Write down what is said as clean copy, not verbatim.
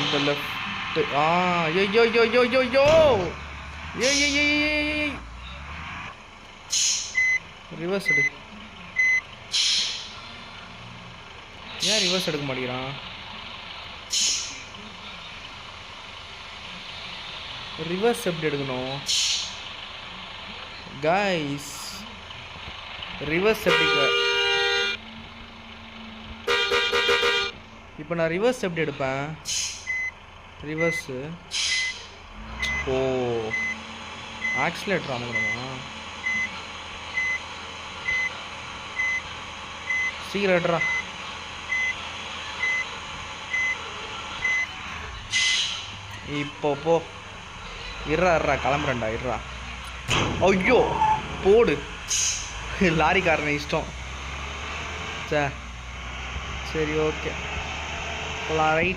இந்த லெஃப்ட். ஐயோ யோ யோ யோ யோ ஏய் ரிவர்ஸ் எடு. ஏன் ரிவர்ஸ் எடுக்க மாட்டேங்கிறான்? ரிவர்ஸ் எப்படி எடுக்கணும் கைஸ்? ரிவர்ஸ் எப்படி? இப்போ நான் ரிவர்ஸ் எப்படி எடுப்பேன்? ரிவர்ஸு ஓ ஆக்சிலேட்டர் அமுக்கணுமா? சீக்கிரம் எடுறா. இப்போ போ. இருறா கிளம்புறேன்டா இருறா. ஐயோ போடு. லாரிக்காரனை இஷ்டம். சரி ஓகே போலாம். ரைட்.